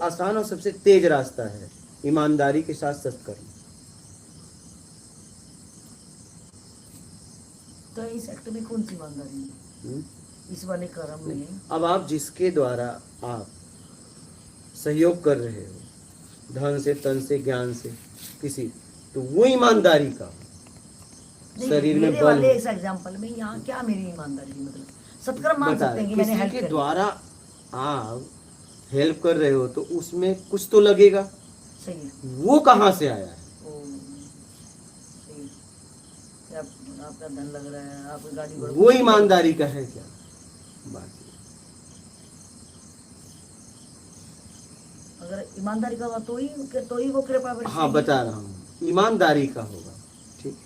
आसान और सबसे तेज रास्ता है ईमानदारी के साथ सत्कर्म। तो इस एक्ट में कौन सी ईमानदारी है? इस वाले कर्म में अब आप जिसके द्वारा आप सहयोग कर रहे हो धन से, तन से, ज्ञान से किसी, तो वो ईमानदारी का शरीर में बल वाले इस एग्जांपल में यहाँ क्या मेरी ईमानदारी की मतलब सत्कर्म मान सकते हैं कि मैंने हेल्प के द्वारा आप हेल्प कर रहे हो तो उसमें कुछ तो लगेगा। सही है। वो कहाँ से आया है? आपका धन लग रहा है, आपकी गाड़ी, वो ईमानदारी का है क्या? बाकी अगर ईमानदारी का हुआ तो ही वो कृपा बरसेगी। हाँ बता रहा हूँ, ईमानदारी का होगा, ठीक।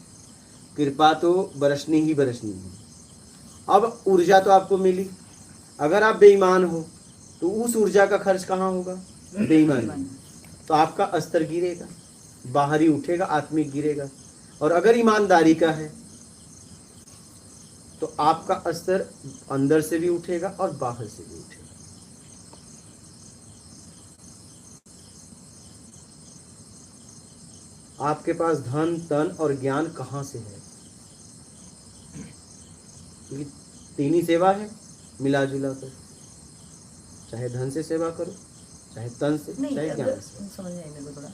कृपा तो बरसनी ही बरसनी है। अब ऊर्जा तो आपको मिली, अगर आप बेईमान हो तो उस ऊर्जा का खर्च कहाँ होगा? बेईमानी। तो आपका स्तर गिरेगा, बाहरी उठेगा, आत्मिक गिरेगा। और अगर ईमानदारी का है तो आपका स्तर अंदर से भी उठेगा और बाहर से भी उठेगा। आपके पास धन, तन और ज्ञान कहाँ से है? ये तीन ही सेवा है मिला जुला कर। चाहे धन से सेवा करो, चाहे तन से, चाहे ज्ञान से। समझ नहीं मेरे को थोड़ा।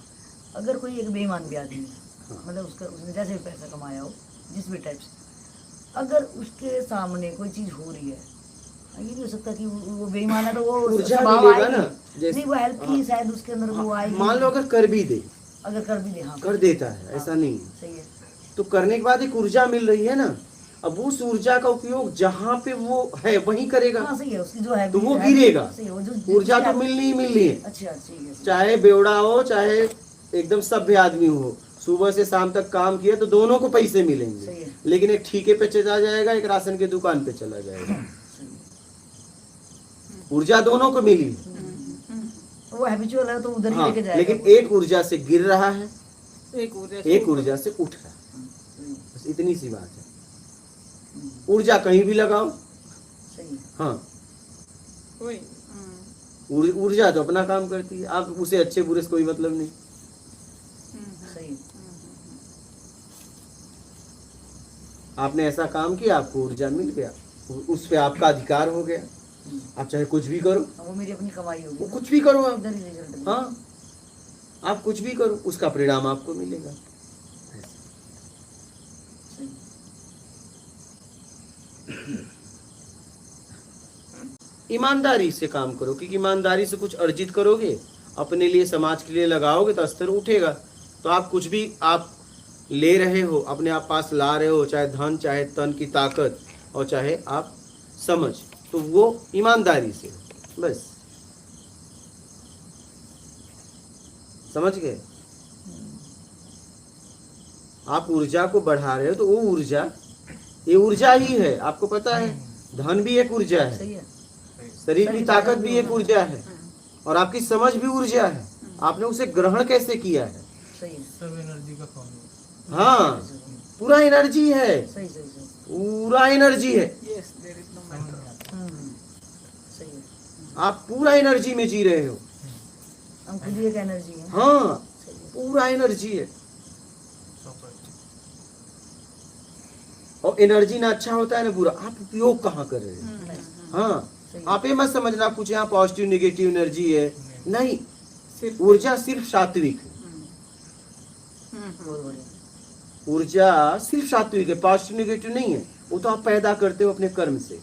अगर कोई एक बेईमान भी आदमी है, हाँ। मतलब उसने जैसे भी पैसा कमाया हो जिस भी टाइप से, अगर उसके सामने कोई चीज हो रही है, ये नहीं हो सकता कि वो बेईमान है तो वो ऊर्जा मिलेगा ना, नहीं वो हेल्प की शायद उसके अंदर वो आएगी। मान लो अगर कर भी दे, अगर कर भी दे, हाँ कर देता है, ऐसा नहीं है, सही है। तो करने के बाद एक ऊर्जा मिल रही है ना, अब उस ऊर्जा का उपयोग जहाँ पे वो है वहीं करेगा। हाँ सही है, उसकी जो है तो वो गिरेगा। ऊर्जा तो मिलनी ही मिलनी है। अच्छा ठीक है। चाहे बेवड़ा हो, चाहे एकदम सभ्य आदमी हो, सुबह से शाम तक काम किया तो दोनों को पैसे मिलेंगे। लेकिन एक ठेके पे चला जाएगा, एक राशन की दुकान पे चला जाएगा। ऊर्जा दोनों को मिली, वो हैबिचुअल है तो उधर ही लेके जाएगा। लेकिन एक ऊर्जा से गिर रहा है, एक ऊर्जा से उठ रहा है। बस इतनी सी बात है। ऊर्जा कहीं भी लगाओ, हाँ ऊर्जा तो अपना काम करती है। आप उसे अच्छे बुरे से कोई मतलब नहीं। आपने ऐसा काम किया, आपको ऊर्जा मिल गया, उस पे आपका अधिकार हो गया। आप चाहे कुछ भी करो, वो मेरी अपनी कमाई होगी, वो कुछ भी करो आप, हाँ आप कुछ भी करो, उसका परिणाम आपको मिलेगा। ईमानदारी से काम करो, क्योंकि ईमानदारी से कुछ अर्जित करोगे, अपने लिए, समाज के लिए लगाओगे तो स्तर उठेगा। तो आप कुछ भी आप ले रहे हो, अपने आप पास ला रहे हो, चाहे धन, चाहे तन की ताकत, और चाहे आप समझ, तो वो ईमानदारी से। बस समझ गए? आप ऊर्जा को बढ़ा रहे हो तो वो ऊर्जा, ये ऊर्जा ही है। आपको पता है धन भी एक ऊर्जा है, शरीर की ताकत भी एक ऊर्जा है, और आपकी समझ भी ऊर्जा है। आपने उसे ग्रहण कैसे किया है? सब एनर्जी का फॉर्म। हाँ पूरा एनर्जी है, पूरा एनर्जी है। आप पूरा एनर्जी में जी रहे हो। एनर्जी है, हाँ पूरा एनर्जी है। और एनर्जी ना अच्छा होता है ना बुरा, आप उपयोग कहाँ कर रहे हो? हाँ आप ये मत समझना कुछ यहाँ पॉजिटिव नेगेटिव एनर्जी है, नहीं। ऊर्जा सिर्फ सात्विक है, ऊर्जा सिर्फ सात्विक है, पॉजिटिव नेगेटिव नहीं है। वो तो आप पैदा करते हो अपने कर्म से।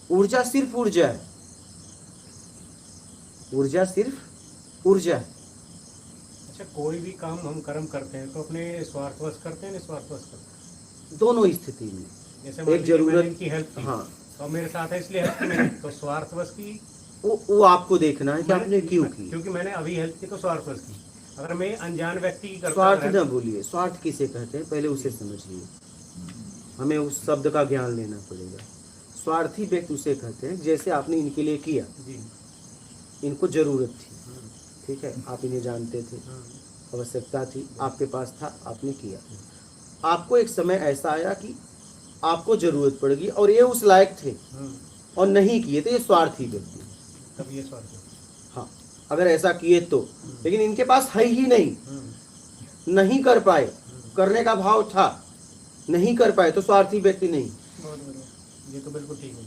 ऊर्जा सिर्फ ऊर्जा है, ऊर्जा सिर्फ ऊर्जा है। अच्छा, कोई भी काम हम कर्म करते हैं तो अपने स्वार्थवश करते हैं, निस्वार्थवश करते हैं? दोनों स्थिति में। जैसे एक जरूरत की हेल्प की, हाँ तो मेरे साथ है इसलिए हेल्प की मैंने, तो स्वार्थवश की वो आपको देखना है कि आपने क्यों की। क्योंकि मैंने अभी हेल्प की तो स्वार्थवश की। अगर मैं अनजान व्यक्ति की स्वार्थ न बोलिए, स्वार्थ किसे कहते हैं पहले उसे समझिए, हमें उस शब्द का ज्ञान लेना पड़ेगा। स्वार्थी व्यक्ति उसे कहते हैं जैसे आपने इनके लिए किया, इनको जरूरत थी, ठीक है, आप इन्हें जानते थे, आवश्यकता थी, आपके पास था, आपने किया। आपको एक समय ऐसा आया कि आपको जरूरत पड़ गई और ये उस लायक थे, और नहीं किए तो ये स्वार्थी व्यक्ति है। तब ये स्वार्थ है। हाँ, अगर ऐसा किए तो, लेकिन इनके पास है ही नहीं, नहीं कर पाए, करने का भाव था, नहीं कर पाए तो स्वार्थी व्यक्ति नहीं। बहुत बढ़िया, ये तो बिल्कुल ठीक है।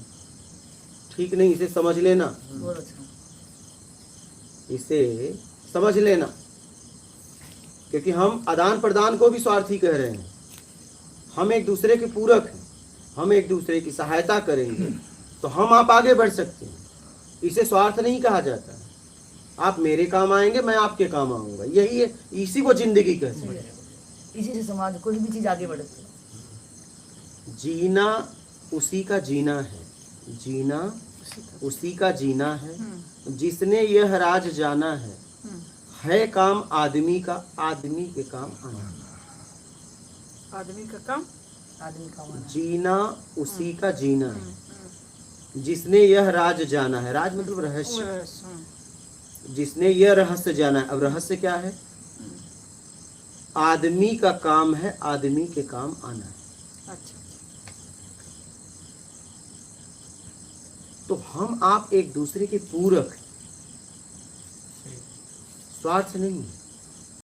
ठीक नहीं, इसे समझ लेना, बहुत अच्छा। इसे समझ लेना, क्योंकि हम आदान प्रदान को भी स्वार्थी कह रहे हैं। हम एक दूसरे के पूरक हैं, हम एक दूसरे की सहायता करेंगे तो हम आप आगे बढ़ सकते हैं। इसे स्वार्थ नहीं कहा जाता है। आप मेरे काम आएंगे, मैं आपके काम आऊंगा, यही है, इसी को जिंदगी कहते हैं। इसी से समाज कोई भी चीज आगे बढ़ती है। जीना उसी का जीना है, जीना उसी का जीना है, जिसने यह राज जाना है काम आदमी का, आदमी के काम आना। आदमी का काम आदमी का माना जीना उसी का जीना है, जिसने यह राज जाना है, राज मतलब रहस्य, जिसने यह रहस्य जाना है। अब रहस्य क्या है? आदमी का काम है आदमी के काम आना है। अच्छा, तो हम आप एक दूसरे के पूरक हैं, स्वार्थ नहीं है।